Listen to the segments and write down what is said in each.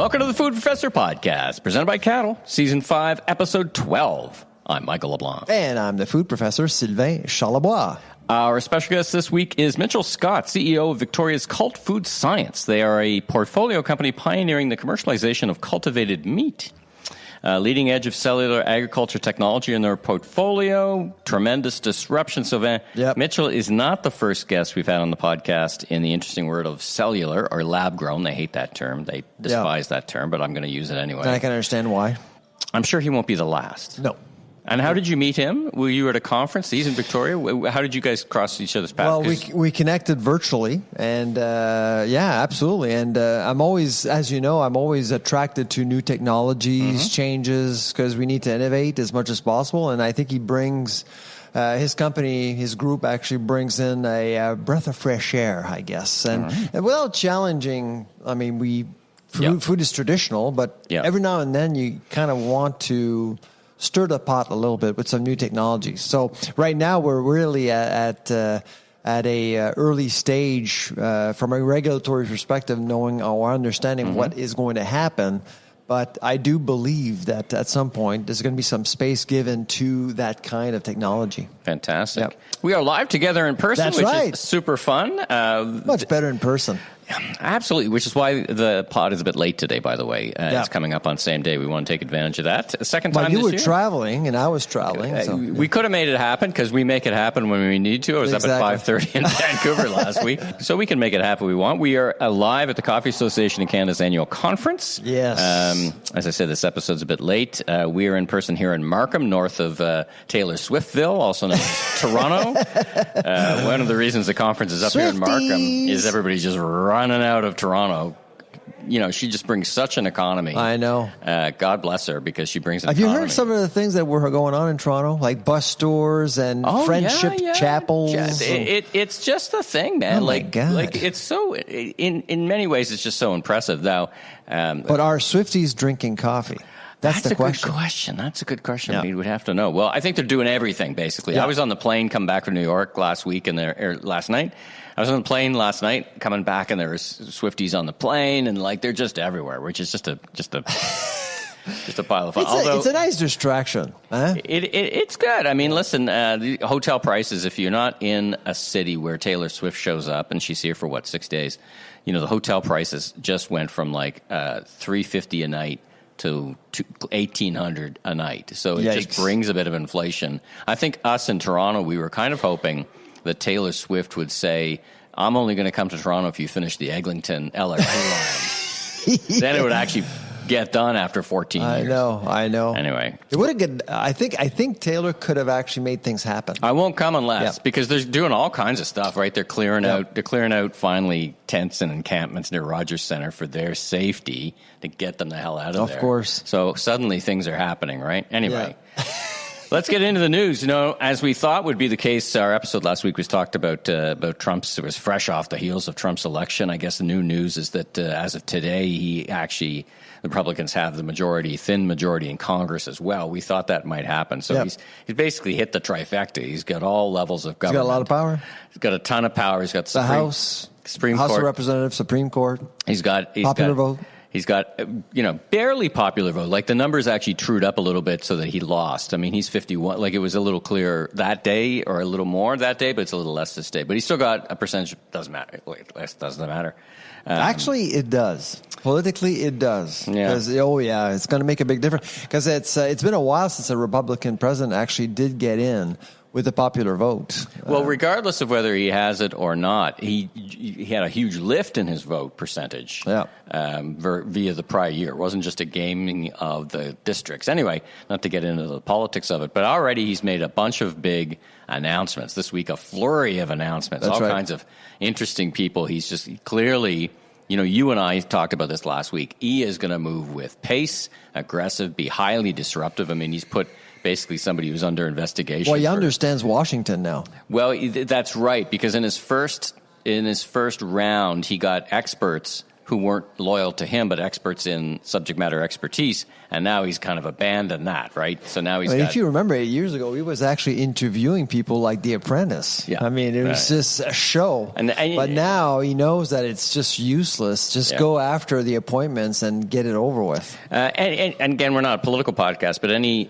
Welcome to the Food Professor Podcast, presented by Caddle, Season 5, Episode 12. I'm Michael LeBlanc. And I'm the Food Professor, Sylvain Charlebois. Our special guest this week is Mitchell Scott, CEO of Victoria's Cult Food Science. They are a portfolio company pioneering the commercialization of cultivated meat. Leading edge of cellular agriculture technology in their portfolio. Tremendous disruption. Sylvain, Yep. Mitchell is not the first guest we've had on the podcast in the interesting word of cellular or lab grown. They hate that term. They despise that term, but I'm going to use it anyway. And I can understand why. I'm sure he won't be the last. No. And how did you meet him? Were you at a conference? He's in Victoria. How did you guys cross each other's path? Well, we connected virtually, and yeah, absolutely. And I'm always, as you know, I'm always attracted to new technologies, changes, because we need to innovate as much as possible. And I think he brings his company, his group actually brings in a breath of fresh air, I guess. And without challenging, I mean, food is traditional, but every now and then you kind of want to stir the pot a little bit with some new technologies. So right now we're really at a early stage from a regulatory perspective, knowing or understanding what is going to happen. But I do believe that at some point there's going to be some space given to that kind of technology. Fantastic. Yep. We are live together in person, That's which right. is super fun. Much better in person. Absolutely, which is why the pod is a bit late today, by the way. It's coming up on the same day. We want to take advantage of that. Second time you this were year. traveling, and I was traveling. So. We could have made it happen because we make it happen when we need to. I was up at 5:30 in Vancouver last week, so we can make it happen we want. We are live at the Coffee Association of Canada's annual conference. Yes. As I said, this episode's a bit late. We are in person here in Markham, north of Taylor Swiftville, also known as Toronto. One of the reasons the conference is up here in Markham is everybody's just running out of Toronto. You know, she just brings such an economy. I know. God bless her, because she brings an Have economy. you heard some of the things that were going on in Toronto, like bus stores and friendship chapels? It's just a thing, man. Oh my God. Like it's so in many ways it's just so impressive. Now, but are Swifties drinking coffee? That's the question. Good question. That's a good question. We would have to know. Well, I think they're doing everything basically. I was on the plane coming back from New York last week last night. I was on the plane last night coming back, and there were Swifties on the plane, and like they're just everywhere, which is just a pile of fun. It's a nice distraction. Huh? It's good. I mean, listen, the hotel prices, if you're not in a city where Taylor Swift shows up, and she's here for 6 days, you know, the hotel prices just went from like $350 a night to $1,800 a night. So it just brings a bit of inflation. I think us in Toronto, we were kind of hoping that Taylor Swift would say, I'm only going to come to Toronto if you finish the Eglinton LRT line. Then it would actually get done after 14 years. I know. Anyway. It would have good. I think Taylor could have actually made things happen. I won't come unless, because they're doing all kinds of stuff, right? They're clearing out finally tents and encampments near Rogers Centre for their safety to get them the hell out of there. Of course. So suddenly things are happening, right? Anyway. Let's get into the news. You know, as we thought would be the case, our episode last week was talked about Trump's. It was fresh off the heels of Trump's election. I guess the new news is that as of today, the Republicans have the thin majority in Congress as well. We thought that might happen. So he's basically hit the trifecta. He's got all levels of government. He's got a lot of power. He's got a ton of power. He's got the Supreme House Court. of Representatives, Supreme Court. He's got popular vote. He's got, barely popular vote. Like the numbers actually trued up a little bit so that he lost. I mean, he's 51. Like it was a little clearer that day or a little more that day, but it's a little less this day. But he's still got a percentage. Doesn't matter. Doesn't matter. Actually, it does. Politically, it does. Because, it's going to make a big difference. Because it's been a while since a Republican president actually did get in with the popular vote. Well, regardless of whether he has it or not, he had a huge lift in his vote percentage via the prior year. It wasn't just a gaming of the districts. Anyway, not to get into the politics of it, but already he's made a bunch of big announcements. This week, a flurry of announcements, kinds of interesting people. He's just clearly... You know, you and I talked about this last week. He is going to move with pace, aggressive, be highly disruptive. I mean, he's put basically somebody who's under investigation. Well, he understands Washington now. Well, that's right, because in his first round, he got experts who weren't loyal to him, but experts in subject matter expertise. And now he's kind of abandoned that, right? So now he's if you remember 8 years ago, he was actually interviewing people like The Apprentice. Yeah. I mean, it was just a show. But now he knows that it's just useless. Just go after the appointments and get it over with. And again, we're not a political podcast, but any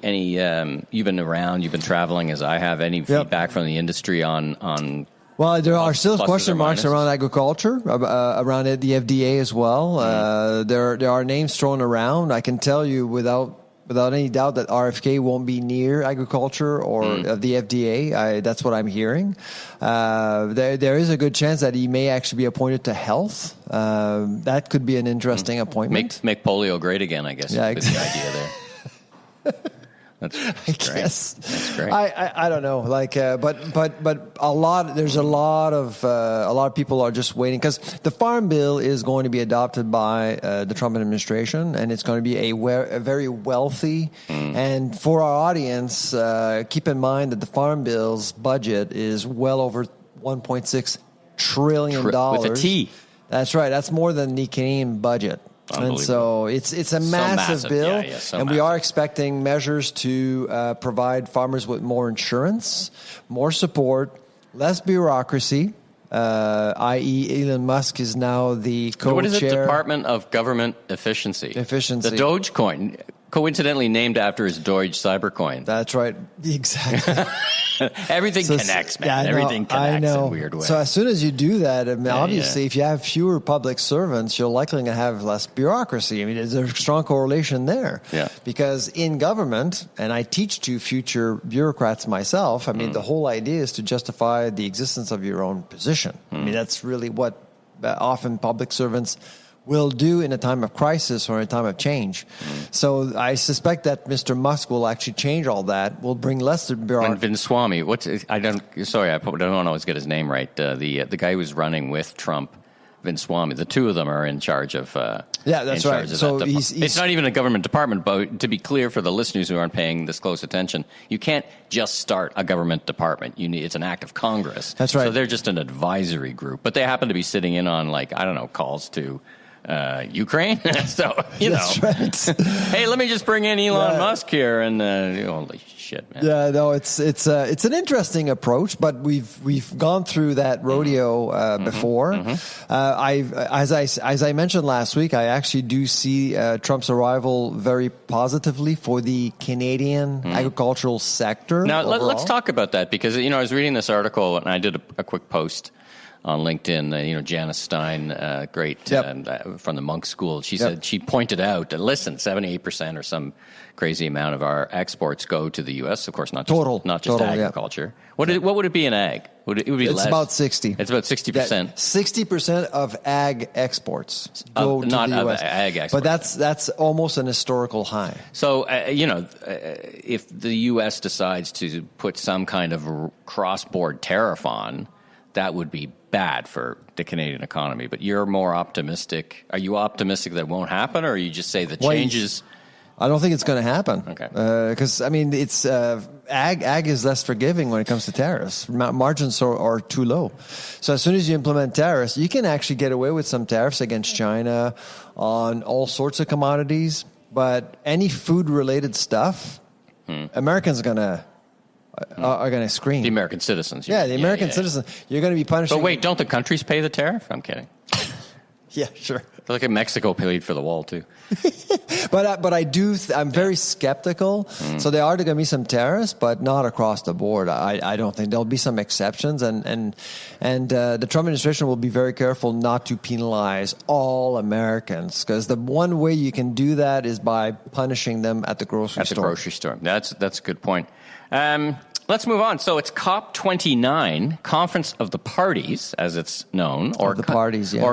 you've been around, you've been traveling as I have, any feedback from the industry on well, there are still question marks around agriculture, around the FDA as well. There are names thrown around. I can tell you without any doubt that RFK won't be near agriculture or the FDA. That's what I'm hearing. There is a good chance that he may actually be appointed to health. That could be an interesting appointment. Make polio great again, I guess. Yeah, the idea there. That's great. That's great. I don't know, but there's a lot of people are just waiting because the Farm Bill is going to be adopted by the Trump administration, and it's going to be a very wealthy. And for our audience, keep in mind that the Farm Bill's budget is well over $1.6 trillion with a T. That's right. That's more than the Canadian budget. And so it's a massive bill, and we are expecting measures to provide farmers with more insurance, more support, less bureaucracy, i.e. Elon Musk is now the co-chair. What is it? Department of Government Efficiency. The Dogecoin, coincidentally named after his Doge cybercoin. That's right. Exactly. Everything connects, man. Everything connects in a weird way. So as soon as you do that, I mean, obviously, if you have fewer public servants, you're likely to have less bureaucracy. I mean, there's a strong correlation there. Yeah. Because in government, and I teach to future bureaucrats myself, I mean, the whole idea is to justify the existence of your own position. I mean, that's really what often public servants will do in a time of crisis or in a time of change. So I suspect that Mr. Musk will actually change all that, will bring less bureaucracy. And Vinswamy, I don't always get his name right. The guy who was running with Trump, Vinswamy, the two of them are in charge of that's right. So it's not even a government department, but to be clear for the listeners who aren't paying this close attention, you can't just start a government department. It's an act of Congress. That's right. So they're just an advisory group, but they happen to be sitting in on calls to Ukraine. So, That's right. Hey, let me just bring in Elon Musk here and holy shit, man. Yeah, no, it's an interesting approach, but we've gone through that rodeo before. As I mentioned last week, I actually do see Trump's arrival very positively for the Canadian agricultural sector. Now, let's talk about that because I was reading this article and I did a quick post on LinkedIn, Janice Stein, great from the Monk School. She said she pointed out that 78% or some crazy amount of our exports go to the U.S. Of course, not just agriculture. Yeah. What would it be in ag? It would be it's less. About 60. It's about 60%. 60% of ag exports go to the U.S. Ag exports. But that's almost an historical high. So if the U.S. decides to put some kind of cross-border tariff on, that would be bad for the Canadian economy. But you're more optimistic. Are you optimistic that won't happen, or you just say the changes? I don't think it's going to happen. Okay. Because it's ag is less forgiving when it comes to tariffs. Margins are too low. So as soon as you implement tariffs, you can actually get away with some tariffs against China on all sorts of commodities. But any food-related stuff, Americans are going to scream. The American citizens. The American citizens. You're going to be punishing. But wait, don't the countries pay the tariff? I'm kidding. Yeah, sure. Look at Mexico paid for the wall too. But I'm very skeptical. So there are going to be some tariffs, but not across the board. I don't think there'll be some exceptions, and the Trump administration will be very careful not to penalize all Americans, because the one way you can do that is by punishing them at the grocery store. At the grocery store. That's a good point. Let's move on. So it's COP29, Conference of the Parties, as it's known, or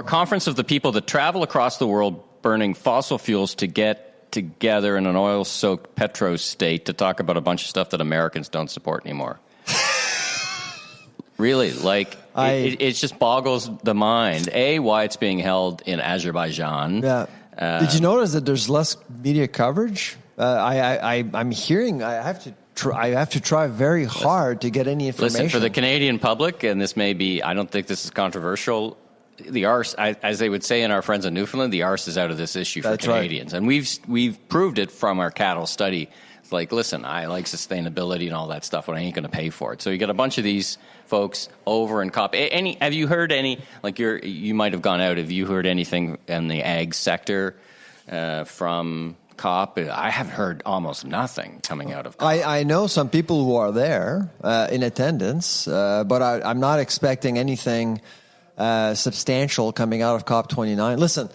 Conference of the People that travel across the world burning fossil fuels to get together in an oil-soaked petro state to talk about a bunch of stuff that Americans don't support anymore. Really, it just boggles the mind. Why it's being held in Azerbaijan. Yeah. Did you notice that there's less media coverage? I'm hearing. I have to try very hard to get any information. Listen, for the Canadian public, and this may be, I don't think this is controversial, the arse, as they would say in our friends in Newfoundland, the arse is out of this issue for That's Canadians. Right. And we've proved it from our Caddle study. It's like, listen, I like sustainability and all that stuff, but I ain't going to pay for it. So you get a bunch of these folks over in COP. Have you heard any, like you might have gone out, have you heard anything in the ag sector from COP? I have heard almost nothing coming out of COP. I know some people who are there in attendance, but I'm not expecting anything substantial coming out of COP29. Listen,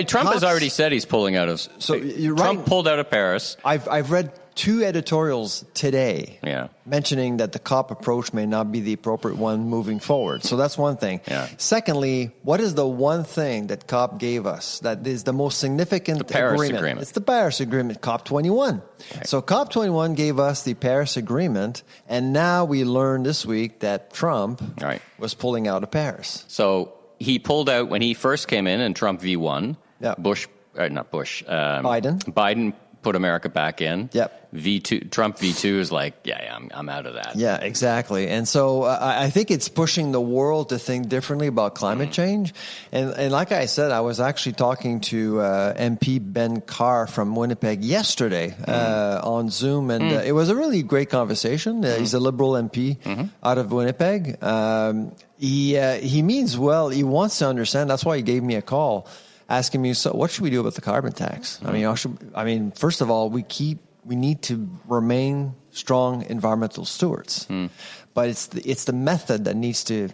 Trump has already said he's pulling out of. So you're right. Trump pulled out of Paris. I've read 2 editorials today mentioning that the COP approach may not be the appropriate one moving forward. So that's one thing. Yeah. Secondly, what is the one thing that COP gave us that is the most significant agreement? It's the Paris Agreement, COP21. Right. So COP21 gave us the Paris Agreement, and now we learned this week that Trump was pulling out of Paris. So he pulled out when he first came in, and Trump V1. Yeah. Biden put America back in. Yep. V2, Trump V2 is like, I'm out of that. Yeah, exactly. And so I think it's pushing the world to think differently about climate change. And like I said, I was actually talking to MP Ben Carr from Winnipeg yesterday on Zoom, and it was a really great conversation. He's a Liberal MP out of Winnipeg. He means well. He wants to understand. That's why he gave me a call, asking me, so what should we do about the carbon tax? I mean, first of all, we need to remain strong environmental stewards, but it's the method that needs to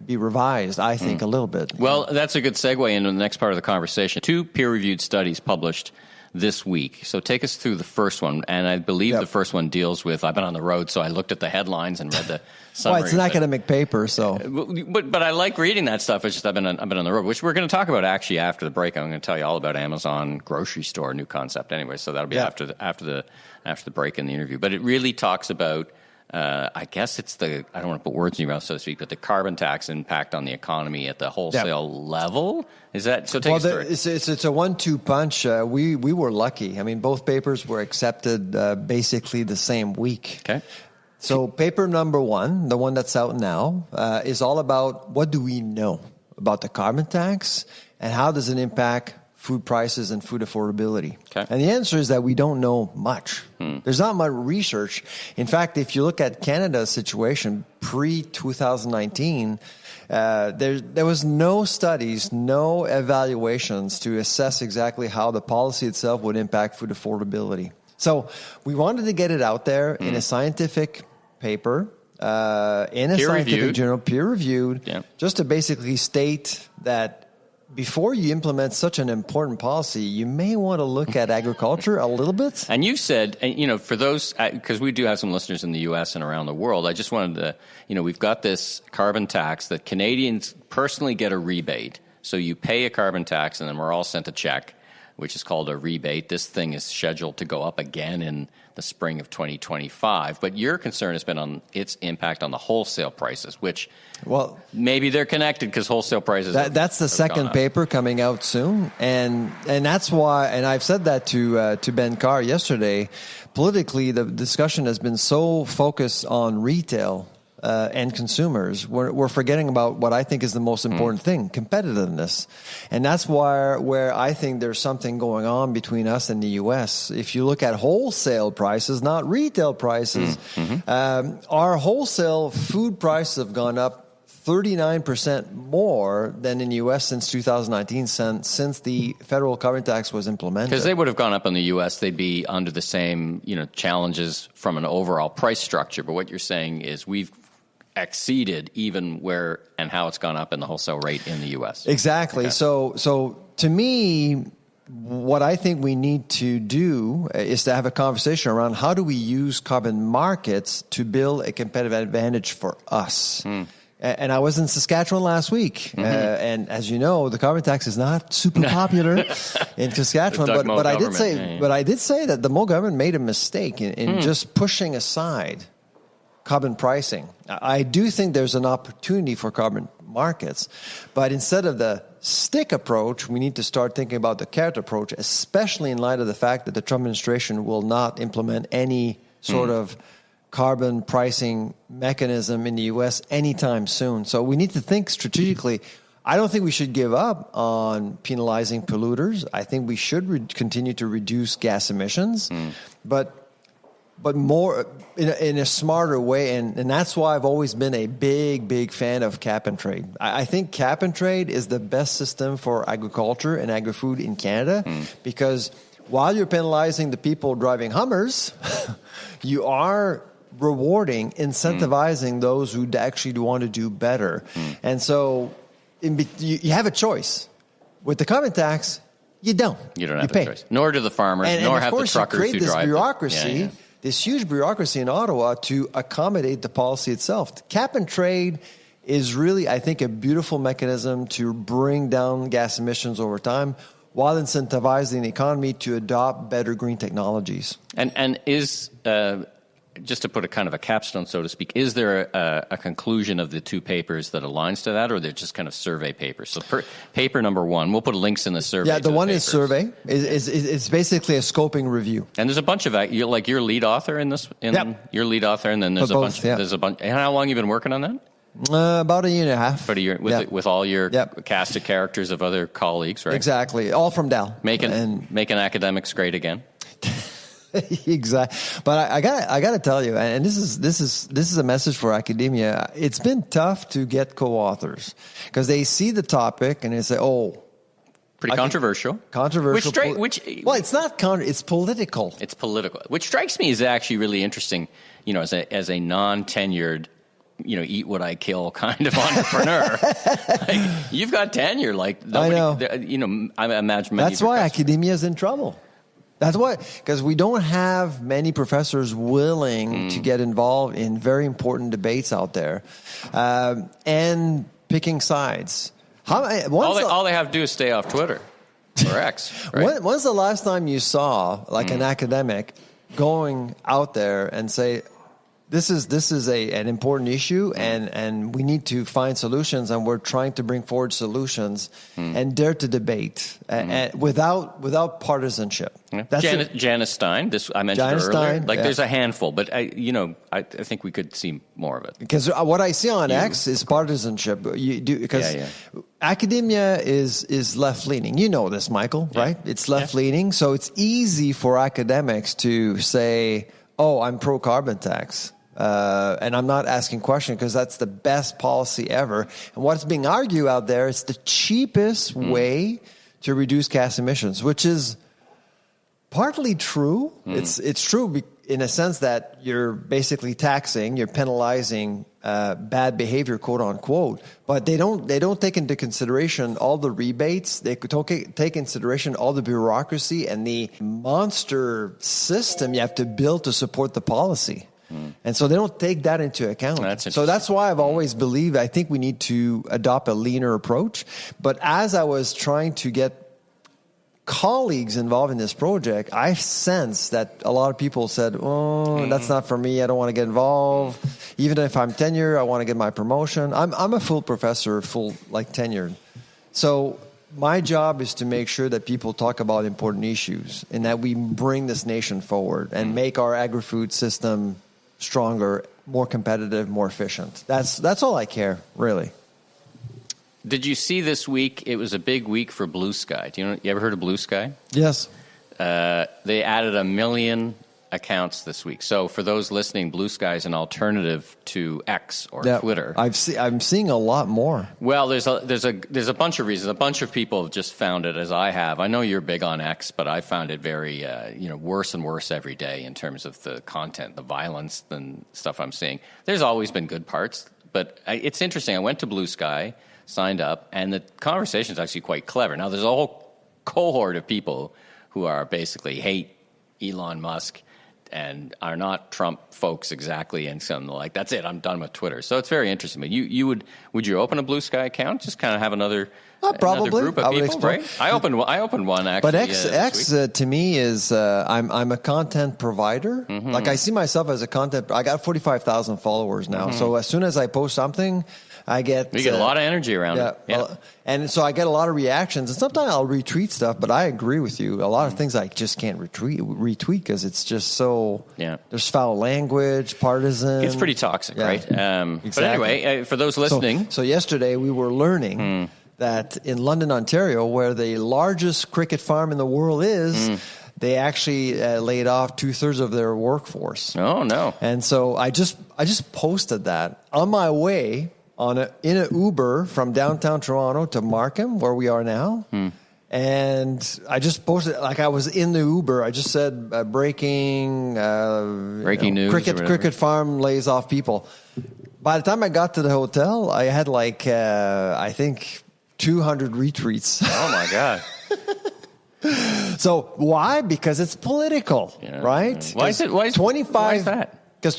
be revised, I think, a little bit. Well, that's a good segue into the next part of the conversation. 2 peer-reviewed studies published this week. So take us through the first one, and I believe the first one deals with. I've been on the road, so I looked at the headlines and read the summary. Well, it's an academic paper, so. But I like reading that stuff. It's just I've been on the road, which we're going to talk about actually after the break. I'm going to tell you all about Amazon grocery store, new concept anyway. So that'll be after the break in the interview. But it really talks about. I guess it's I don't want to put words in your mouth, so to speak, but the carbon tax impact on the economy at the wholesale level. Is that so? Take us through it. It's a 1-2 punch. We were lucky. I mean, both papers were accepted basically the same week. Okay. So paper number 1, the one that's out now, is all about what do we know about the carbon tax and how does it impact food prices and food affordability. Okay. And the answer is that we don't know much. There's not much research. In fact, if you look at Canada's situation pre-2019, there was no studies, no evaluations to assess exactly how the policy itself would impact food affordability. So we wanted to get it out there in a scientific paper, in a scientific journal, peer-reviewed, just to basically state that before you implement such an important policy, you may want to look at agriculture a little bit. And you said, for those, because we do have some listeners in the U.S. and around the world, I just wanted to, we've got this carbon tax that Canadians personally get a rebate. So you pay a carbon tax and then we're all sent a check, which is called a rebate. This thing is scheduled to go up again in the spring of 2025. But your concern has been on its impact on the wholesale prices, which maybe they're connected because wholesale prices that's the second paper coming out soon. And that's why, and I've said that to Ben Carr yesterday, politically the discussion has been so focused on retail and consumers, we're forgetting about what I think is the most important thing, competitiveness. And that's where I think there's something going on between us and the U.S. If you look at wholesale prices, not retail prices, our wholesale food prices have gone up 39% more than in the U.S. since 2019, since the federal carbon tax was implemented. Because they would have gone up in the U.S., they'd be under the same challenges from an overall price structure. But what you're saying is we've exceeded even where and how it's gone up in the wholesale rate in the U.S. Exactly. Okay. So to me, what I think we need to do is to have a conversation around how do we use carbon markets to build a competitive advantage for us. And I was in Saskatchewan last week, and as you know, the carbon tax is not super popular in Saskatchewan. But I did say that the Mo government made a mistake in just pushing aside carbon pricing. I do think there's an opportunity for carbon markets, but instead of the stick approach, we need to start thinking about the carrot approach, especially in light of the fact that the Trump administration will not implement any sort of carbon pricing mechanism in the U.S. anytime soon. So we need to think strategically. I don't think we should give up on penalizing polluters. I think we should continue to reduce gas emissions, but more in a smarter way. And that's why I've always been a big fan of cap and trade. I think cap and trade is the best system for agriculture and agri-food in Canada because while you're penalizing the people driving Hummers, you are rewarding, incentivizing those who actually want to do better. And so you have a choice. With the carbon tax, you don't. You don't have a choice. Nor do the farmers, nor have the truckers who drive. Bureaucracy, this huge bureaucracy in Ottawa to accommodate the policy itself. Cap and trade is really, I think, a beautiful mechanism to bring down gas emissions over time while incentivizing the economy to adopt better green technologies. And is... just to put a kind of a capstone, so to speak, is there a conclusion of the two papers that aligns to that, or they're just kind of survey papers? So paper number one, we'll put links in the survey. Yeah, the one is survey. It's basically a scoping review. And there's a bunch of your lead author in this. Your lead author, and then there's bunch. Yeah. There's a bunch. And how long have you been working on that? About a year and a half. About a year with all your cast of characters of other colleagues, right? Exactly, all from Dal. Making academics great again. Exactly, but I got to tell you, and this is a message for academia. It's been tough to get co-authors because they see the topic and they say, "Oh, pretty controversial." Controversial. Well, it's not it's political. It's political, which strikes me as actually really interesting. You know, as a non-tenured, eat what I kill kind of entrepreneur. Like, you've got tenure. Like nobody, I know. I imagine that's why academia is in trouble. That's why, because we don't have many professors willing to get involved in very important debates out there, and picking sides. All they have to do is stay off Twitter or X. Right? When's the last time you saw an academic going out there and say, This is an important issue, and we need to find solutions, and we're trying to bring forward solutions and dare to debate without partisanship. Yeah. Janice Stein, I mentioned her earlier. There's a handful, but I think we could see more of it. Because what I see on X is partisanship. Academia is left leaning. You know this, Michael, right? It's left leaning, so it's easy for academics to say, "Oh, I'm pro carbon tax." And I'm not asking questions because that's the best policy ever. And what's being argued out there is the cheapest way to reduce gas emissions, which is partly true. It's true in a sense that you're basically you're penalizing bad behavior, quote unquote. But they don't take into consideration all the rebates. They could take consideration all the bureaucracy and the monster system you have to build to support the policy. And so they don't take that into account. So that's why I've always believed I think we need to adopt a leaner approach. But as I was trying to get colleagues involved in this project, I sensed that a lot of people said, "Oh, that's not for me. I don't want to get involved. Even if I'm tenured, I want to get my promotion." I'm a full professor, tenured. So my job is to make sure that people talk about important issues and that we bring this nation forward and make our agri-food system stronger, more competitive, more efficient. That's all I care, really. Did you see this week? It was a big week for Blue Sky. You ever heard of Blue Sky? Yes. They added 1 million accounts this week. So for those listening, Blue Sky is an alternative to X or Twitter. I'm seeing a lot more. Well, there's a bunch of reasons. A bunch of people have just found it, as I have. I know you're big on X, but I found it very worse and worse every day in terms of the content, the violence, and stuff I'm seeing. There's always been good parts, but it's interesting. I went to Blue Sky, signed up, and the conversation is actually quite clever. Now, there's a whole cohort of people who are basically hate Elon Musk and are not Trump folks exactly, and something like, that's it, I'm done with Twitter. So it's very interesting. But would you open a Blue Sky account? Just kind of have another group of people, right? I opened one actually. But X to me is I'm a content provider. Like I see myself as a content. I got 45,000 followers now. So as soon as I post something, I get a lot of energy around it. Yeah. And so I get a lot of reactions. And sometimes I'll retweet stuff, but I agree with you. A lot of things I just can't retweet because it's just so. Yeah. There's foul language, partisan. It's pretty toxic, right? Exactly. But anyway, for those listening, so yesterday we were learning that in London, Ontario, where the largest cricket farm in the world is. They actually laid off 2/3 of their workforce. Oh no! And so I just posted that on my way in an Uber from downtown Toronto to Markham, where we are now. And I just posted like I was in the Uber. I just said breaking news. Cricket farm lays off people. By the time I got to the hotel, I had I think 200 retweets. Oh my god! So why? Because it's political, right? Why is that? Because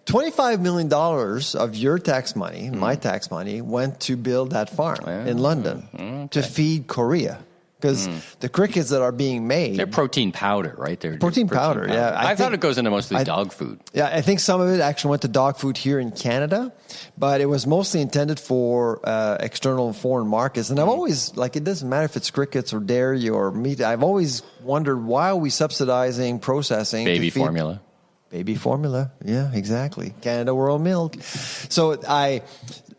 $25 million of your tax money, my tax money, went to build that farm in London to feed Korea. Because the crickets that are being made... They're protein powder, right? They're protein powder, yeah. I thought it goes into mostly dog food. Yeah, I think some of it actually went to dog food here in Canada, but it was mostly intended for external foreign markets. And I've always, it doesn't matter if it's crickets or dairy or meat, I've always wondered, why are we subsidizing processing? Baby formula. Baby formula, yeah, exactly. Canada World Milk. So I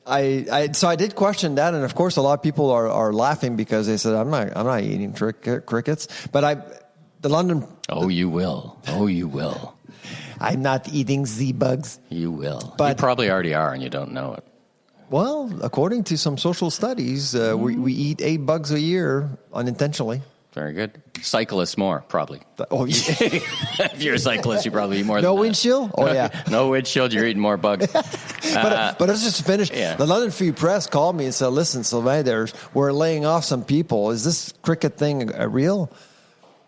did question that, and of course, a lot of people are laughing because they said I'm not eating crickets, but the London. Oh, you will. Oh, you will. I'm not eating Z-bugs. You will. But you probably already are, and you don't know it. Well, according to some social studies, we eat 8 bugs a year unintentionally. Very good. Cyclists more, probably. Oh, yeah. If you're a cyclist, you probably eat more than No windshield? Oh, yeah. No windshield, you're eating more bugs. But let's just finish. Yeah. The London Free Press called me and said, listen, Sylvain, we're laying off some people. Is this cricket thing real?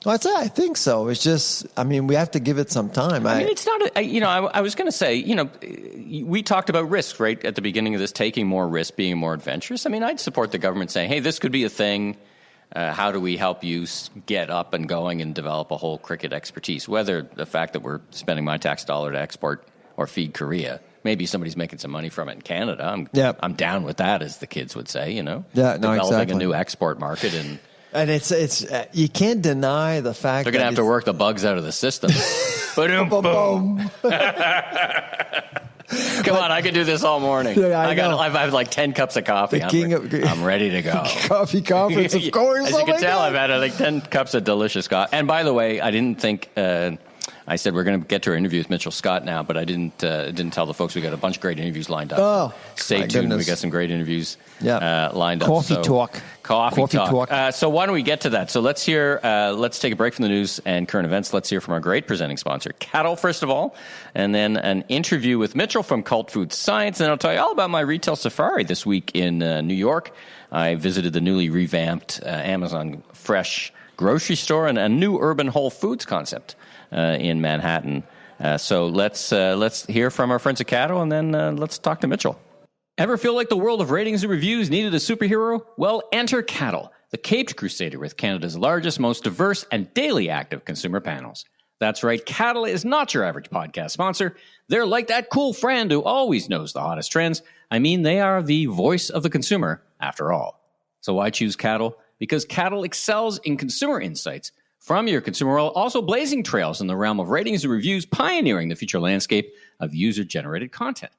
Well, I'd say I think so. It's just, we have to give it some time. It's not, I was going to say, we talked about risk, right, at the beginning of this, taking more risk, being more adventurous. I'd support the government saying, hey, this could be a thing. How do we help you get up and going and develop a whole cricket expertise? Whether the fact that we're spending my tax dollar to export or feed Korea, maybe somebody's making some money from it in Canada. I'm down with that, as the kids would say. Developing a new export market and it's you can't deny the fact they're going to have to work the bugs out of the system. Boom. Come on, I could do this all morning. Yeah, I've had like 10 cups of coffee. I'm ready to go. Coffee conference, of course. As you can tell, I've had 10 cups of delicious coffee. And by the way, I didn't think... I said we're going to get to our interview with Mitchell Scott now, but I didn't tell the folks we got a bunch of great interviews lined up. Oh, stay tuned. Goodness. We got some great interviews lined up. Coffee talk. So why don't we get to that? So let's take a break from the news and current events. Let's hear from our great presenting sponsor, Caddle, first of all, and then an interview with Mitchell from Cult Food Science. And I'll tell you all about my retail safari this week in New York. I visited the newly revamped Amazon Fresh grocery store and a new urban Whole Foods concept in Manhattan. So let's hear from our friends at Caddle, and then let's talk to Mitchell. Ever feel like the world of ratings and reviews needed a superhero? Well, enter Caddle, the caped crusader with Canada's largest, most diverse, and daily active consumer panels. That's right, Caddle is not your average podcast sponsor. They're like that cool friend who always knows the hottest trends. They are the voice of the consumer, after all. So why choose Caddle? Because Caddle excels in consumer insights from your consumer while also blazing trails in the realm of ratings and reviews, pioneering the future landscape of user-generated content.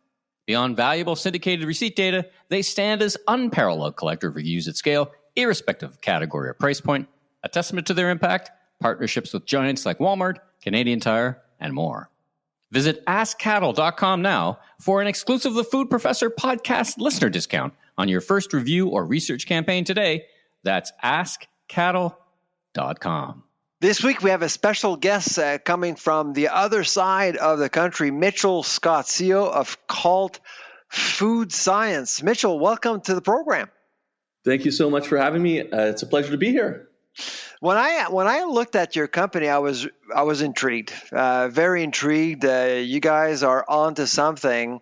Beyond valuable syndicated receipt data, they stand as unparalleled collector of reviews at scale, irrespective of category or price point, a testament to their impact, partnerships with giants like Walmart, Canadian Tire, and more. Visit AskCaddle.com now for an exclusive The Food Professor podcast listener discount on your first review or research campaign today. That's AskCaddle.com. This week we have a special guest coming from the other side of the country, Mitchell Scott, CEO of Cult Food Science. Mitchell, welcome to the program. Thank you so much for having me. It's a pleasure to be here. When I looked at your company, I was intrigued, very intrigued. You guys are onto something.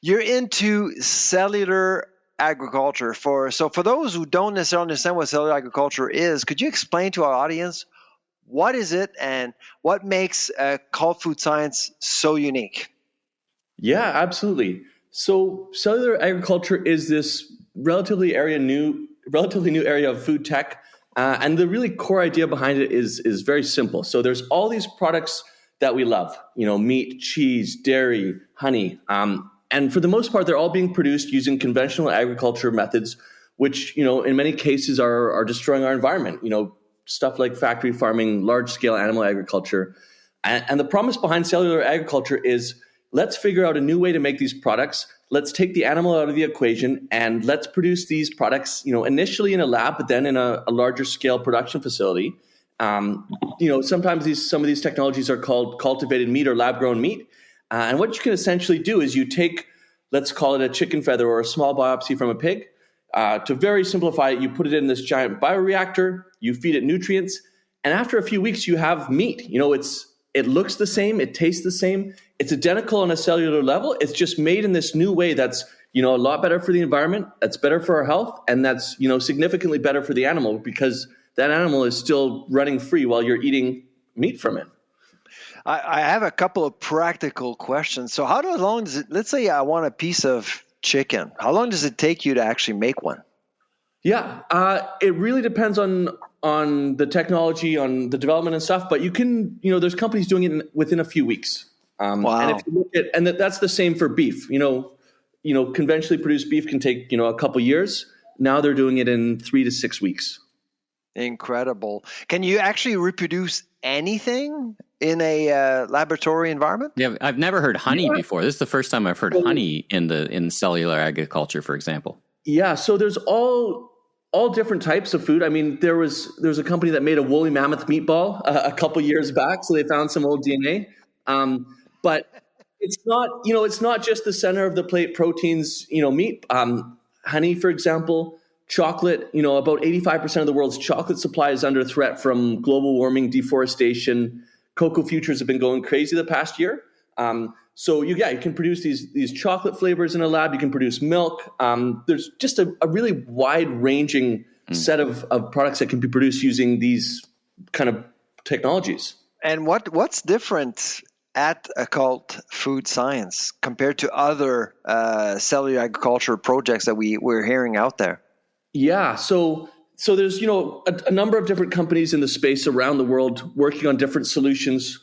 You're into cellular agriculture. For those who don't necessarily understand what cellular agriculture is, could you explain to our audience what is it and what makes Cult Food Science so unique? Yeah, absolutely. So cellular agriculture is this relatively new area of food tech. And the really core idea behind it is very simple. So there's all these products that we love, meat, cheese, dairy, honey. And for the most part, they're all being produced using conventional agriculture methods, which, in many cases are destroying our environment. Stuff like factory farming, large scale animal agriculture. And the promise behind cellular agriculture is, let's figure out a new way to make these products. Let's take the animal out of the equation and let's produce these products, initially in a lab, but then in a larger scale production facility. Sometimes some of these technologies are called cultivated meat or lab grown meat. And what you can essentially do is you take, let's call it a chicken feather or a small biopsy from a pig. To very simplify it, you put it in this giant bioreactor, you feed it nutrients, and after a few weeks, you have meat. It looks the same, it tastes the same, it's identical on a cellular level. It's just made in this new way that's, a lot better for the environment, that's better for our health, and that's, significantly better for the animal because that animal is still running free while you're eating meat from it. I have a couple of practical questions. So how long does it, let's say I want a piece of chicken, how long does it take you to actually make one? Yeah, it really depends on the technology, on the development and stuff. But you can, there's companies doing it within a few weeks. Wow. And if you look at, and that's the same for beef. Conventionally produced beef can take a couple years. Now they're doing it in 3 to 6 weeks. Incredible. Can you actually reproduce anything in a laboratory environment? Yeah, I've never heard honey before. This is the first time I've heard honey in cellular agriculture, for example. Yeah, so there's all different types of food. I mean, there's a company that made a woolly mammoth meatball a couple years back, so they found some old DNA. But it's not just the center of the plate proteins, meat. Honey, for example, chocolate, about 85% of the world's chocolate supply is under threat from global warming, deforestation. Cocoa futures have been going crazy the past year. So you can produce these chocolate flavors in a lab. You can produce milk. There's just a really wide-ranging set of products that can be produced using these kind of technologies. And what's different at Occult Food Science compared to other cellular agriculture projects that we're hearing out there? Yeah, so there's a number of different companies in the space around the world working on different solutions,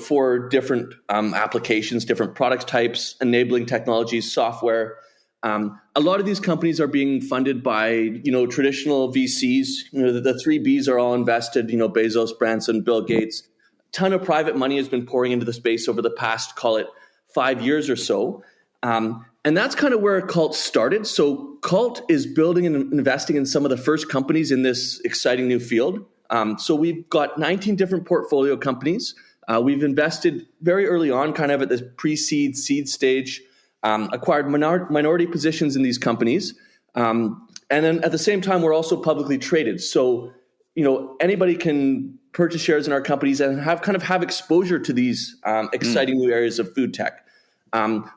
for different applications, different product types, enabling technologies, software. A lot of these companies are being funded by traditional VCs. The 3 Bs are all invested. Bezos, Branson, Bill Gates. A ton of private money has been pouring into the space over the past, call it 5 years or so. And that's kind of where Cult started. So Cult is building and investing in some of the first companies in this exciting new field. So we've got 19 different portfolio companies. We've invested very early on, kind of at the pre-seed, seed stage, acquired minority positions in these companies. And then at the same time, we're also publicly traded. So, anybody can purchase shares in our companies and have exposure to these exciting new areas of food tech.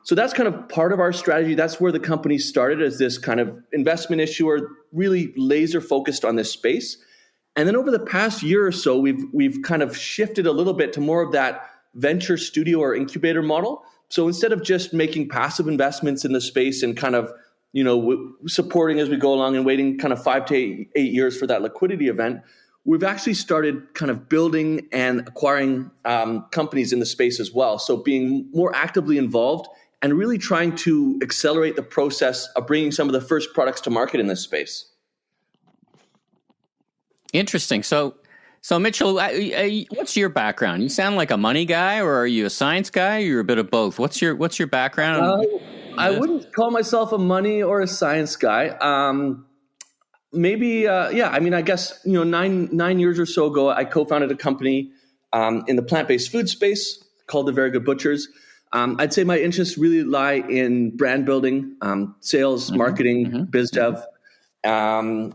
So that's kind of part of our strategy. That's where the company started, as this kind of investment issuer, really laser focused on this space. And then over the past year or so, we've kind of shifted a little bit to more of that venture studio or incubator model. So instead of just making passive investments in the space and kind of, supporting as we go along and waiting kind of 5 to 8 years for that liquidity event, we've actually started kind of building and acquiring companies in the space as well. So being more actively involved and really trying to accelerate the process of bringing some of the first products to market in this space. Interesting. So Mitchell, what's your background? You sound like a money guy, or are you a science guy? Or you're a bit of both. What's your background? I wouldn't call myself a money or a science guy. Maybe, I mean, I guess, 9 years or so ago, I co-founded a company in the plant-based food space called The Very Good Butchers. I'd say my interests really lie in brand building, sales, marketing, biz dev. I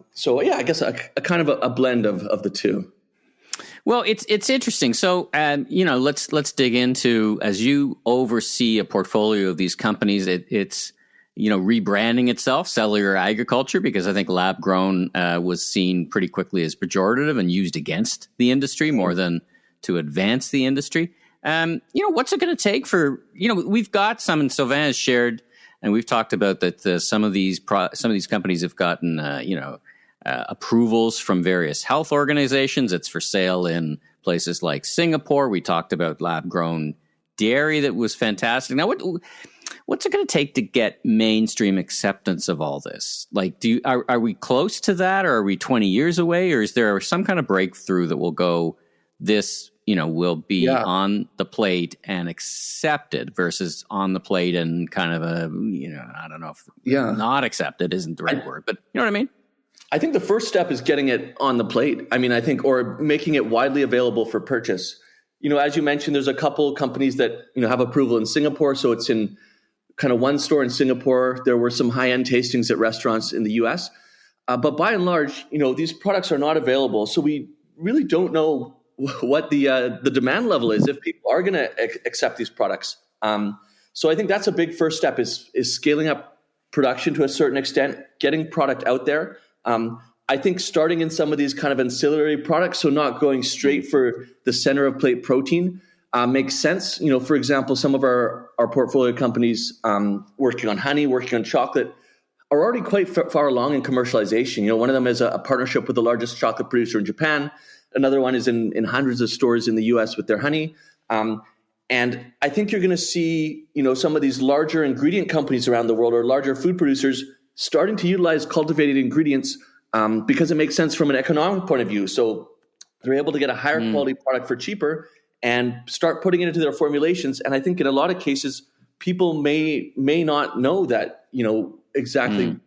guess a kind of a blend of the two. Well, it's interesting. So, let's dig into, as you oversee a portfolio of these companies, it's rebranding itself, cellular agriculture, because I think lab grown was seen pretty quickly as pejorative and used against the industry more than to advance the industry. What's it going to take for, we've got some, and Sylvain has shared and we've talked about that some of these companies have gotten approvals from various health organizations. It's for sale in places like Singapore. We talked about lab-grown dairy that was fantastic. Now, what's it going to take to get mainstream acceptance of all this? Like, are we close to that, or are we 20 years away, or is there some kind of breakthrough that will go, this, will be on the plate and accepted versus on the plate and kind of I don't know if not accepted isn't the right word, but you know what I mean? I think the first step is getting it on the plate. I mean, I think, or making it widely available for purchase. As you mentioned, there's a couple companies that, have approval in Singapore. So it's in kind of one store in Singapore. There were some high-end tastings at restaurants in the US. But by and large, these products are not available. So we really don't know what the demand level is if people are going to accept these products. So I think that's a big first step is scaling up production to a certain extent, getting product out there. I think starting in some of these kind of ancillary products, so not going straight for the center of plate protein, makes sense. For example, some of our portfolio companies working on honey, working on chocolate, are already quite far along in commercialization. One of them is a partnership with the largest chocolate producer in Japan. Another one is in hundreds of stores in the US with their honey. And I think you're going to see, some of these larger ingredient companies around the world or larger food producers starting to utilize cultivated ingredients because it makes sense from an economic point of view. So they're able to get a higher quality product for cheaper and start putting it into their formulations. And I think in a lot of cases, people may not know that, exactly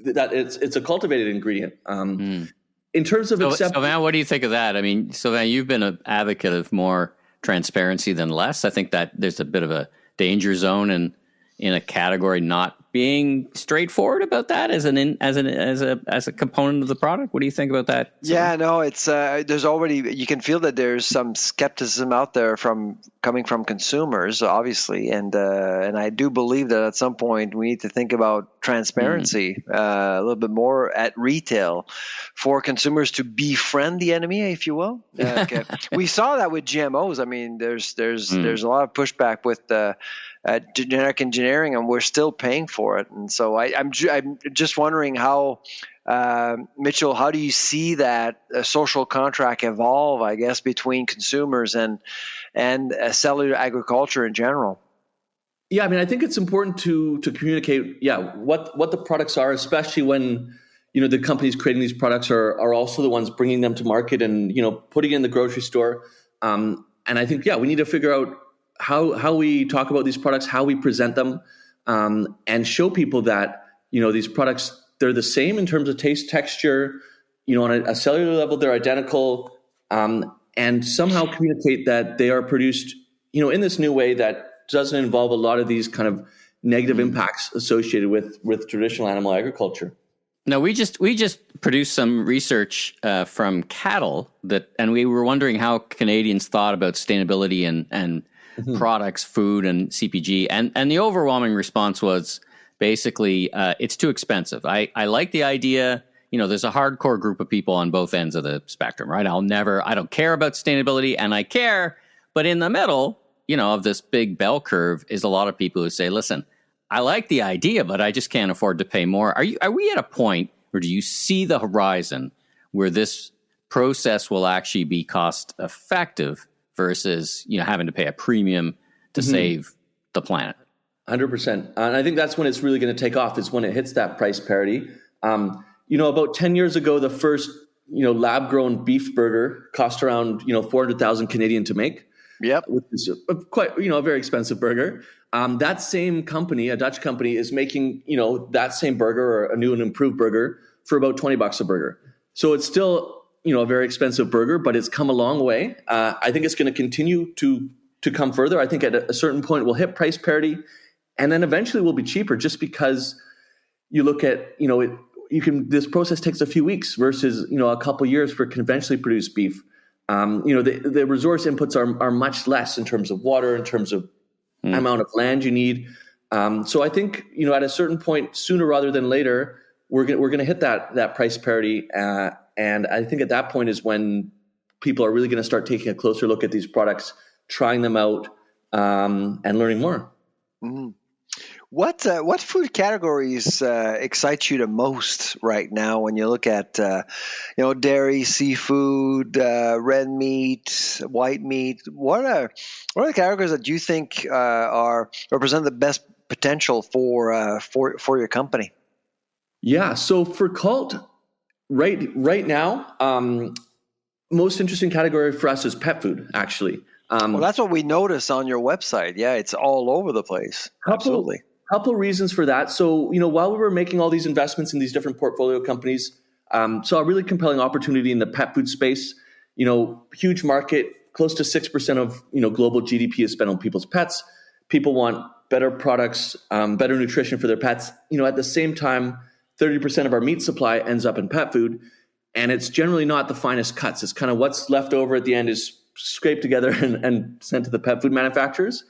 that it's a cultivated ingredient. In terms of acceptance. Sylvain, what do you think of that? I mean, Sylvain, you've been an advocate of more transparency than less. I think that there's a bit of a danger zone in a category not being straightforward about that as a component of the product. What do you think about that? Yeah, no, it's there's already, you can feel that there's some skepticism out there coming from consumers, obviously, and I do believe that at some point we need to think about transparency a little bit more at retail for consumers to befriend the enemy, if you will. Okay. We saw that with GMOs. I mean, there's a lot of pushback with genetic engineering, and we're still paying for it. And so I'm just wondering how, Mitchell, how do you see that social contract evolve, I guess, between consumers and cellular agriculture in general? Yeah, I mean, I think it's important to communicate, what the products are, especially when, the companies creating these products are also the ones bringing them to market and, putting it in the grocery store. And I think, we need to figure out how we talk about these products, how we present them, and show people that, these products, they're the same in terms of taste, texture, on a cellular level, they're identical, and somehow communicate that they are produced, in this new way that doesn't involve a lot of these kind of negative impacts associated with traditional animal agriculture. No, we just produced some research from Caddle and we were wondering how Canadians thought about sustainability and products, food, and CPG, and the overwhelming response was basically it's too expensive. I like the idea. There's a hardcore group of people on both ends of the spectrum, right? I don't care about sustainability, and I care, but in the middle, of this big bell curve is a lot of people who say, listen, I like the idea, but I just can't afford to pay more. Are we at a point, or do you see the horizon where this process will actually be cost effective versus, having to pay a premium to save the planet? 100%. And I think that's when it's really going to take off, is when it hits that price parity. About 10 years ago, the first, lab-grown beef burger cost around, 400,000 Canadian to make. Yep. Which is quite, a very expensive burger. That same company, a Dutch company, is making, that same burger or a new and improved burger for about $20 a burger. So it's still, a very expensive burger, but it's come a long way. I think it's going to continue to come further. I think at a certain point we'll hit price parity, and then eventually we'll be cheaper, just because you look at, this process takes a few weeks versus, a couple years for conventionally produced beef. The resource inputs are much less in terms of water, in terms of amount of land you need. So I think, at a certain point, sooner rather than later, we're going to hit that price parity. And I think at that point is when people are really going to start taking a closer look at these products, trying them out, and learning more. Mm-hmm. What food categories excite you the most right now when you look at dairy, seafood, red meat, white meat? What are the categories that you think are represent the best potential for your company? Yeah, so for Cult, right now, most interesting category for us is pet food, actually. Well, that's what we notice on your website. Yeah, it's all over the place. Absolutely. Couple reasons for that. So, while we were making all these investments in these different portfolio companies, saw a really compelling opportunity in the pet food space. Huge market, close to 6% of global GDP is spent on people's pets. People want better products, better nutrition for their pets. At the same time, 30% of our meat supply ends up in pet food, and it's generally not the finest cuts. It's kind of what's left over at the end is scraped together and sent to the pet food manufacturers.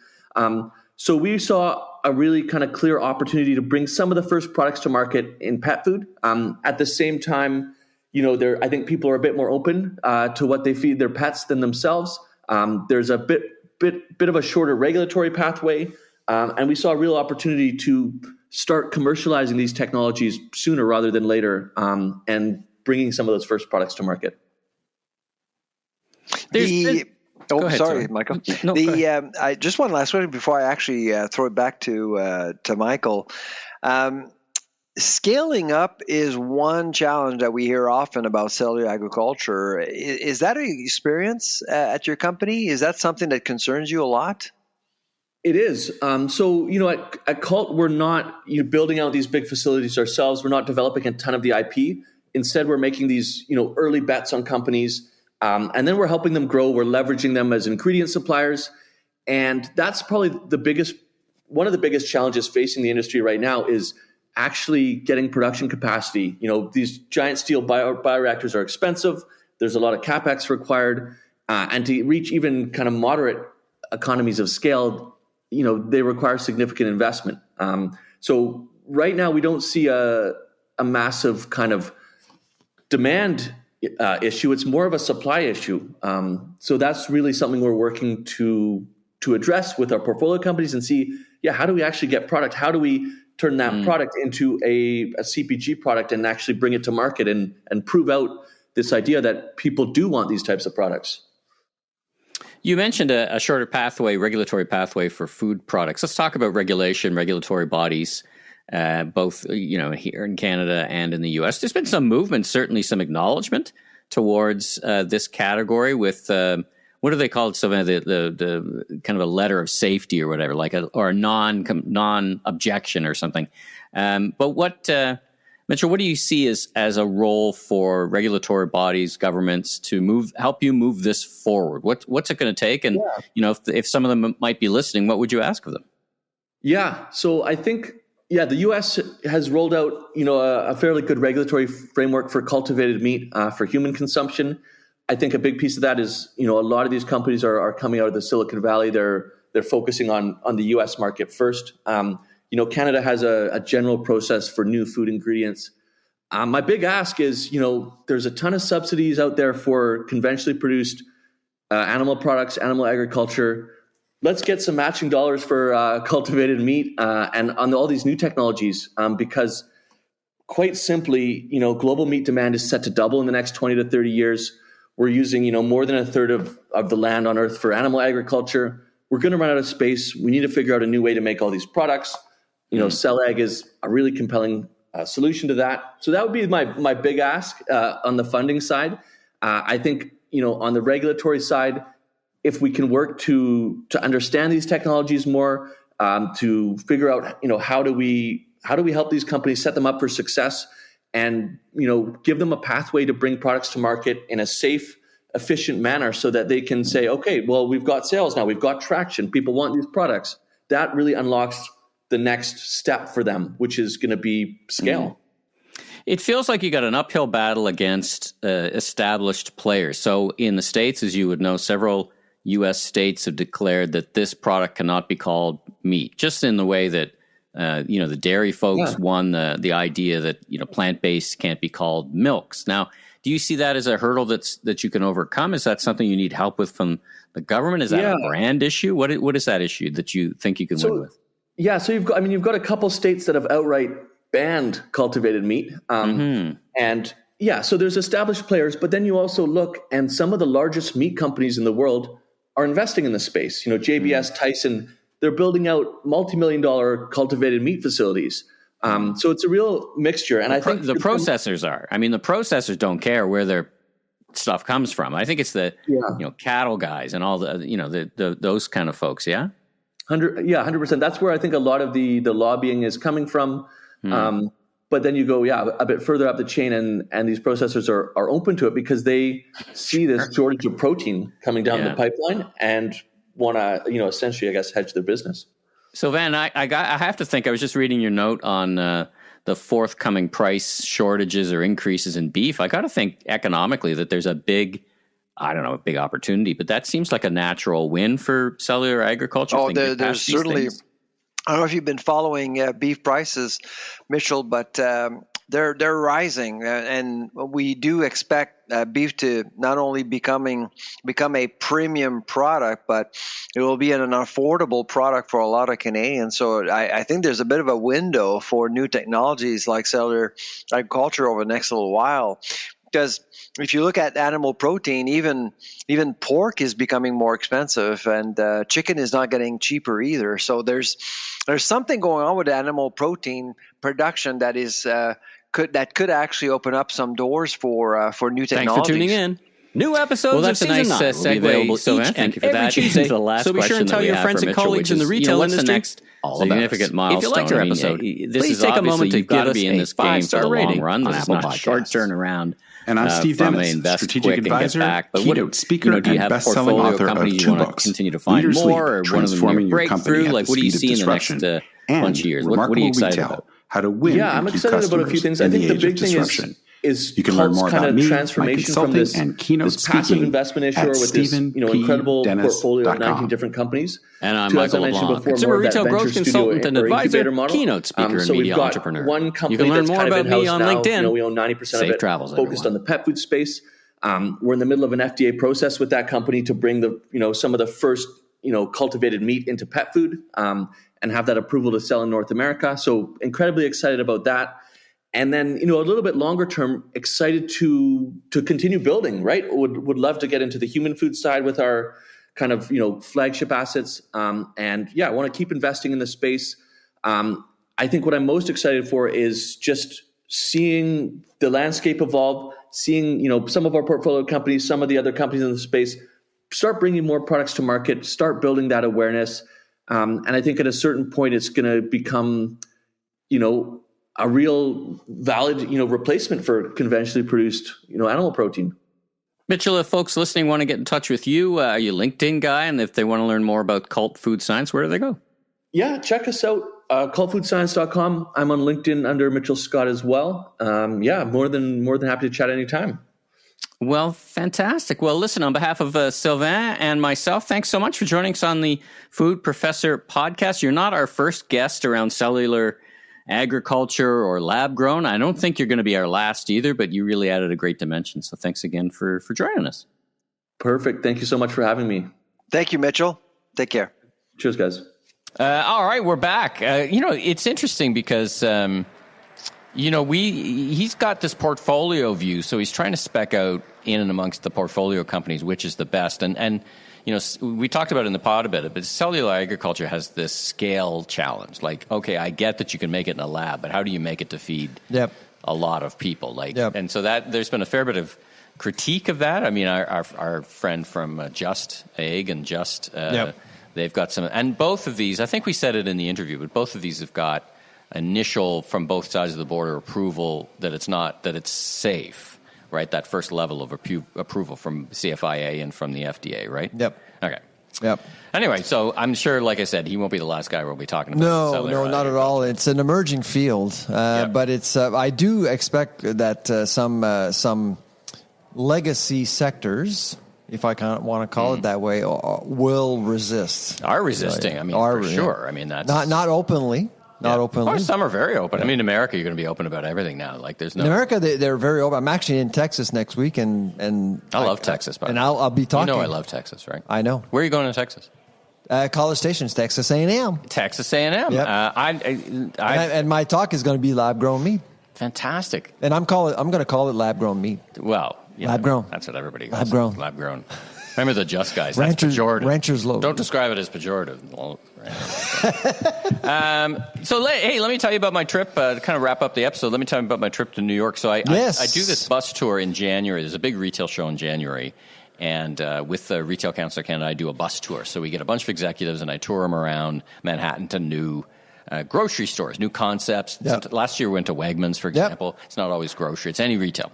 So we saw a really kind of clear opportunity to bring some of the first products to market in pet food. At the same time, I think people are a bit more open to what they feed their pets than themselves. There's a bit of a shorter regulatory pathway, and we saw a real opportunity to start commercializing these technologies sooner rather than later, and bringing some of those first products to market. Sorry, Michael. No, I just one last question before I actually throw it back to Michael. Scaling up is one challenge that we hear often about cellular agriculture. Is that an experience at your company? Is that something that concerns you a lot? It is. So, at Cult, we're not building out these big facilities ourselves. We're not developing a ton of the IP. Instead, we're making these early bets on companies. And then we're helping them grow. We're leveraging them as ingredient suppliers. And that's probably one of the biggest challenges facing the industry right now is actually getting production capacity. These giant steel bioreactors are expensive. There's a lot of CapEx required. And to reach even kind of moderate economies of scale, they require significant investment. So right now we don't see a massive kind of demand issue. It's more of a supply issue. So that's really something we're working to address with our portfolio companies and see, how do we actually get product? How do we turn that product into a CPG product and actually bring it to market and prove out this idea that people do want these types of products? You mentioned a shorter pathway, regulatory pathway for food products. Let's talk about regulatory bodies. Both here in Canada and in the U.S. There's been some movement, certainly some acknowledgement towards this category with what do they call it, Sylvain? The kind of a letter of safety or whatever, or a non-objection or something. But Mitchell, what do you see as a role for regulatory bodies, governments to help you move this forward? What's it going to take? And if some of them might be listening, what would you ask of them? Yeah, so I think. Yeah, the U.S. has rolled out, a fairly good regulatory framework for cultivated meat for human consumption. I think a big piece of that is, a lot of these companies are coming out of the Silicon Valley. They're focusing on the U.S. market first. Canada has a general process for new food ingredients. My big ask is, there's a ton of subsidies out there for conventionally produced animal products, animal agriculture. Let's get some matching dollars for cultivated meat and on all these new technologies because quite simply, global meat demand is set to double in the next 20 to 30 years. We're using, more than a third of the land on Earth for animal agriculture. We're going to run out of space. We need to figure out a new way to make all these products. Cell Ag is a really compelling solution to that. So that would be my big ask on the funding side. I think, on the regulatory side, if we can work to understand these technologies more, to figure out, how do we help these companies set them up for success and, give them a pathway to bring products to market in a safe, efficient manner so that they can say, okay, well, we've got sales now, we've got traction, people want these products. That really unlocks the next step for them, which is going to be scale. It feels like you got an uphill battle against established players. So in the States, as you would know, several U.S. states have declared that this product cannot be called meat, just in the way that, the dairy folks won the idea that, plant-based can't be called milks. Now, do you see that as a hurdle that you can overcome? Is that something you need help with from the government? Is that a brand issue? What is that issue that you think you can win with? Yeah, so you've got a couple states that have outright banned cultivated meat, and yeah, so there's established players, but then you also look, and some of the largest meat companies in the world are investing in the space. JBS, Tyson, they're building out multi-million-dollar cultivated meat facilities. So it's a real mixture, and I think the processors are. I mean, the processors don't care where their stuff comes from. I think it's the cattle guys and all the those kind of folks. Yeah. 100%. That's where I think a lot of the lobbying is coming from. But then you go, a bit further up the chain, and these processors are open to it because they see this shortage of protein coming down the pipeline and want to, essentially, I guess, hedge their business. Sylvain, I have to think. I was just reading your note on the forthcoming price shortages or increases in beef. I got to think economically that there's a big opportunity, but that seems like a natural win for cellular agriculture. Oh, there's certainly. I don't know if you've been following beef prices, Mitchell, but they're rising, and we do expect beef to not only become a premium product, but it will be an affordable product for a lot of Canadians. So I think there's a bit of a window for new technologies like cellular agriculture over the next little while. Because if you look at animal protein, even pork is becoming more expensive, and chicken is not getting cheaper either. So there's something going on with animal protein production that is could actually open up some doors for new technologies. Thanks for tuning in. New episodes of Season 9 will be available each and every Tuesday. So be sure and tell your friends and colleagues in the retail industry. What's the next significant milestone? If you liked our episode, please take a moment to give us a 5-star rating on Apple Podcasts. Short turnaround. And I'm Steve Dennis, strategic advisor, keynote speaker, do you have and best-selling author of 2 books, continue to find Leaders more, Lead, or one of them Transforming Your Company at the what do you Speed see of in the next Disruption, bunch of years? What are you excited Retail, about? How to win I'm excited about a few things. I think the big thing is you can learn more about me, transformation from this passive investment issuer with this incredible portfolio of 19 different companies. And I'm Michael LeBlanc, consumer retail growth consultant and advisor, keynote speaker and media entrepreneur. One company you can learn more about me on LinkedIn. We own 90% of it, focused on the pet food space. We're in the middle of an FDA process with that company to bring some of the first cultivated meat into pet food and have that approval to sell in North America. So incredibly excited about that. And then a little bit longer term, excited to continue building. Right, would love to get into the human food side with our kind of flagship assets. I want to keep investing in the space. I think what I'm most excited for is just seeing the landscape evolve, seeing, some of our portfolio companies, some of the other companies in the space start bringing more products to market, start building that awareness. And I think at a certain point, it's going to become, a real valid, replacement for conventionally produced, animal protein. Mitchell, if folks listening want to get in touch with you, are you a LinkedIn guy? And if they want to learn more about cult food science, where do they go? Yeah, check us out. Cultfoodscience.com. I'm on LinkedIn under Mitchell Scott as well. More than happy to chat anytime. Well, fantastic. Well, listen, on behalf of Sylvain and myself, thanks so much for joining us on the Food Professor podcast. You're not our first guest around cellular agriculture or lab grown. I don't think you're going to be our last either, but you really added a great dimension. So thanks again for joining us. Perfect. Thank you so much for having me. Thank you, Mitchell. Take care. Cheers, guys. All right, we're back. It's interesting because, he's got this portfolio view, so he's trying to spec out in and amongst the portfolio companies which is the best. And we talked about it in the pod a bit, but cellular agriculture has this scale challenge. Like, okay, I get that you can make it in a lab, but how do you make it to feed a lot of people? And so that there's been a fair bit of critique of that. I mean, our friend from Just Egg and Just... They've got some, and both of these, I think we said it in the interview, but both of these have got initial, from both sides of the border, approval that it's safe, right? That first level of approval from CFIA and from the FDA, right? Yep. Okay. Yep. Anyway, so I'm sure, like I said, he won't be the last guy we'll be talking about. No, not at all. It's an emerging field, but it's. I do expect that some legacy sectors, if I want to call it that way, will resist. Are resisting. Sure. I mean, that's not openly. Not openly. Or some are very open. I mean, in America, you're going to be open about everything now. Like, there's no. In America, they're very open. I'm actually in Texas next week, and I love Texas. And I'll be talking. I love Texas, right? I know. Where are you going in Texas? College Station's Texas A&M. Texas A&M. Yep. And my talk is going to be lab-grown meat. Fantastic. And I'm going to call it lab-grown meat. Well, lab-grown. That's what everybody calls lab-grown. it. Lab-grown. Remember the Just Guys. That's pejorative. Rancher's logo. Don't describe it as pejorative. Let me tell you about my trip. To kind of wrap up the episode, let me tell you about my trip to New York. So I do this bus tour in January. There's a big retail show in January. And with the Retail Council of Canada, I do a bus tour. So we get a bunch of executives, and I tour them around Manhattan to new grocery stores, new concepts. Yep. Last year we went to Wegmans, for example. Yep. It's not always grocery. It's any retail.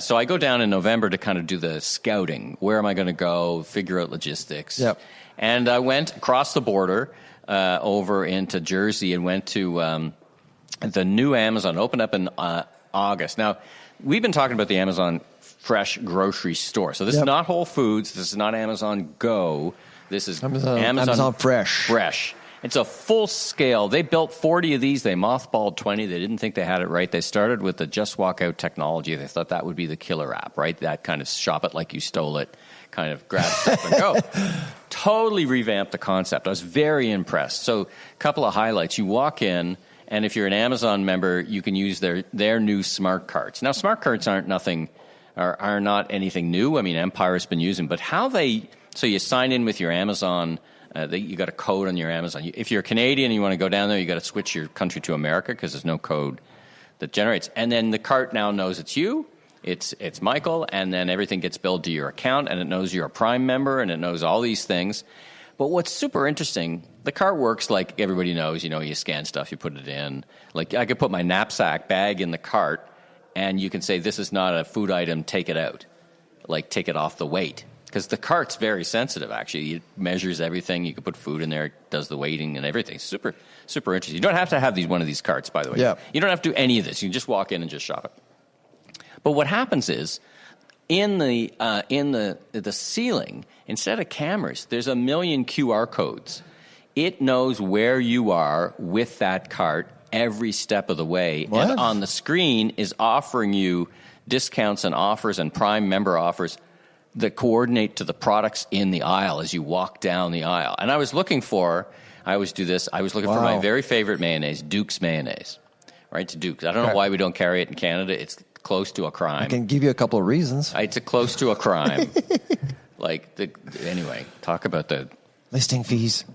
So I go down in November to kind of do the scouting. Where am I going to go? Figure out logistics. Yep. And I went across the border over into Jersey and went to the new Amazon. Opened up in August. Now, we've been talking about the Amazon Fresh grocery store. So this is not Whole Foods. This is not Amazon Go. This is Amazon Fresh. Fresh. It's a full scale. They built 40 of these. They mothballed 20. They didn't think they had it right. They started with the Just Walk Out technology. They thought that would be the killer app, right? That kind of shop it like you stole it, kind of grab stuff and go. Totally revamped the concept. I was very impressed. So a couple of highlights. You walk in, and if you're an Amazon member, you can use their new smart carts. Now, smart carts are not anything new. I mean, Empire's been using, but so you sign in with your Amazon. You got a code on your Amazon. If you're Canadian and you want to go down there, you got to switch your country to America because there's no code that generates. And then the cart now knows it's you, it's Michael, and then everything gets billed to your account, and it knows you're a Prime member, and it knows all these things. But what's super interesting, the cart works like everybody knows. You scan stuff, you put it in. Like I could put my knapsack bag in the cart, and you can say, this is not a food item, take it out. Like take it off the weight. Because the cart's very sensitive, actually. It measures everything. You can put food in there. It does the weighting and everything. Super, super interesting. You don't have to have one of these carts, by the way. Yeah. You don't have to do any of this. You can just walk in and just shop it. But what happens is, in the ceiling, instead of cameras, there's 1 million QR codes. It knows where you are with that cart every step of the way. What? And on the screen is offering you discounts and offers and Prime member offers that coordinate to the products in the aisle as you walk down the aisle. And I always for my very favorite mayonnaise, Duke's mayonnaise. Right, to Duke's. I don't know why we don't carry it in Canada. It's close to a crime. I can give you a couple of reasons. It's close to a crime. Anyway, talk about the listing fees.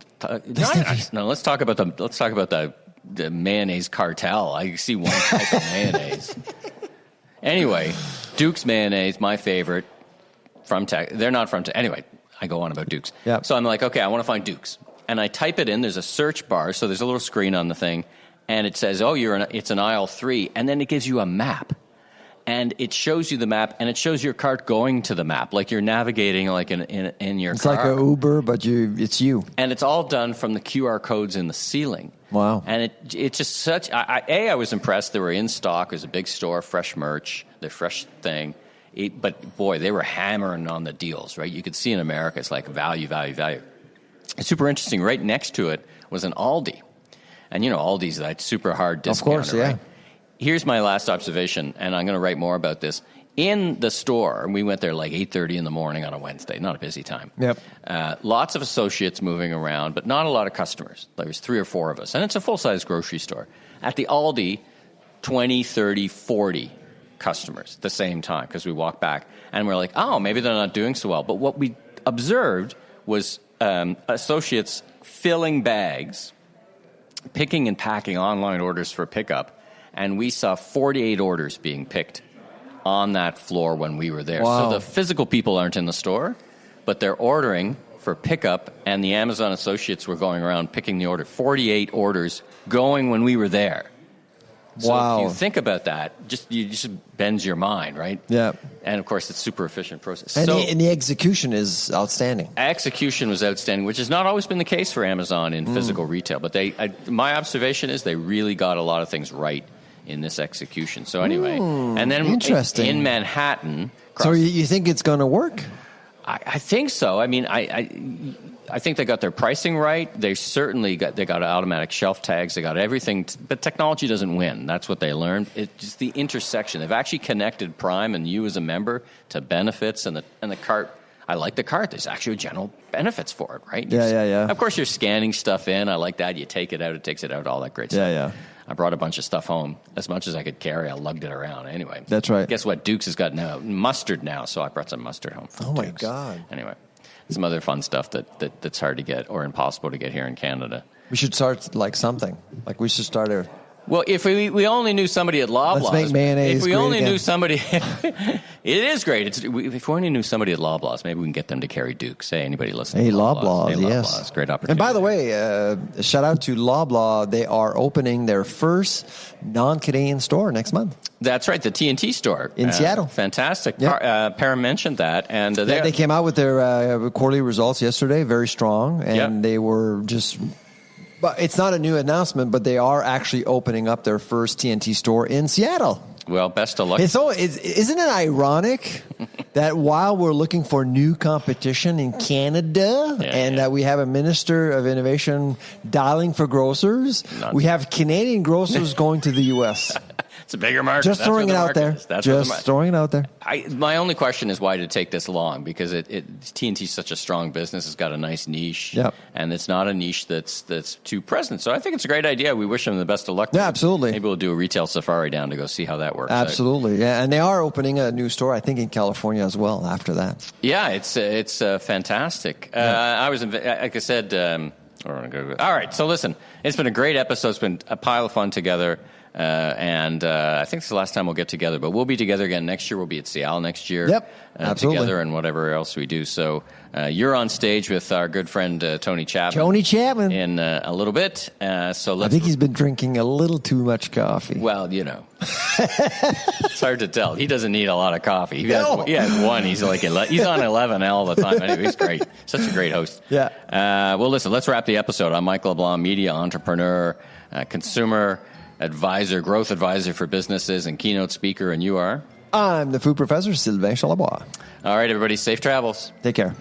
No, let's talk about the mayonnaise cartel. I see one type of mayonnaise. Anyway, Duke's mayonnaise, my favorite. They're not from Anyway, I go on about Duke's. Yep. So I'm like, okay, I want to find Duke's. And I type it in. There's a search bar. So there's a little screen on the thing. And it says, it's an aisle 3. And then it gives you a map. And it shows you the map. And it shows your cart going to the map. Like you're navigating like in your car. It's like an Uber, but it's you. And it's all done from the QR codes in the ceiling. Wow. And it's just such... I was impressed. They were in stock. It was a big store, fresh merch, the fresh thing. But boy, they were hammering on the deals, right? You could see in America, it's like value, value, value. It's super interesting. Right next to it was an Aldi. And Aldi's that super hard discounter, of course, yeah. Right? Here's my last observation, and I'm going to write more about this. In the store, and we went there like 8:30 in the morning on a Wednesday, not a busy time. Yep. Lots of associates moving around, but not a lot of customers. There was 3 or 4 of us, and it's a full-size grocery store. At the Aldi, 20, 30, 40 customers at the same time because we walked back and we're like, maybe they're not doing so well. But what we observed was associates filling bags, picking and packing online orders for pickup, and we saw 48 orders being picked on that floor when we were there. Wow. So the physical people aren't in the store, but they're ordering for pickup, and the Amazon associates were going around picking the order. 48 orders going when we were there. So if you think about that, you just bends your mind, right? Yeah. And, of course, it's a super efficient process. And the execution is outstanding. Execution was outstanding, which has not always been the case for Amazon in physical retail. But my observation is they really got a lot of things right in this execution. So anyway, and then interesting. In Manhattan... So you think it's going to work? I think so. I mean, I think they got their pricing right. They certainly got automatic shelf tags. They got everything. But technology doesn't win. That's what they learned. It's just the intersection. They've actually connected Prime and you as a member to benefits, and the cart I like the cart. There's actually general benefits for it, right? Yeah. Of course, you're scanning stuff in. I like that. You take it out, it takes it out, all that great stuff. Yeah. I brought a bunch of stuff home. As much as I could carry, I lugged it around. Anyway. That's right. Guess what? Dukes has got mustard now, so I brought some mustard home from my Dukes. God. Anyway, some other fun stuff that's hard to get or impossible to get here in Canada. We should start like something. Like we should start a... Well, if we only knew somebody at Loblaws. Let's make mayonnaise. If we only again. knew somebody, it is great. If we only knew somebody at Loblaws, maybe we can get them to carry Dukes. Hey, anybody listening? Hey, Loblaws, yes, Loblaws, great opportunity. And by the way, shout out to Loblaw. They are opening their first non-Canadian store next month. That's right, the TNT store in Seattle. Fantastic. Yep. Para mentioned that, and they came out with their quarterly results yesterday, very strong, and they were just. But it's not a new announcement, but they are actually opening up their first TNT store in Seattle. Well, best of luck. Isn't it ironic that while we're looking for new competition in Canada and that we have a Minister of Innovation dialing for grocers, we have Canadian grocers going to the U.S. It's a bigger market. Just throwing it out there. Just throwing it out there. My only question is why did it take this long? Because TNT is such a strong business. It's got a nice niche. Yep. And it's not a niche that's too present. So I think it's a great idea. We wish them the best of luck. Yeah, absolutely. Maybe we'll do a retail safari down to go see how that works. Absolutely. Yeah. And they are opening a new store, I think, in California as well after that. Yeah, it's fantastic. I was, like I said, all right. So listen, it's been a great episode. It's been a pile of fun together. And I think it's the last time we'll get together, but we'll be together again next year. We'll be at Seattle next year. Yep, absolutely. Together and whatever else we do. So you're on stage with our good friend Tony Chapman. Tony Chapman. In a little bit. I think he's been drinking a little too much coffee. Well, you know. It's hard to tell. He doesn't need a lot of coffee. He has one. He's he's on 11 all the time. Anyway, he's great. Such a great host. Yeah. Well, listen, let's wrap the episode. I'm Mike LeBlanc, media entrepreneur, consumer advisor, growth advisor for businesses, and keynote speaker, and you are? I'm the food professor, Sylvain Charlebois. All right, everybody, safe travels. Take care.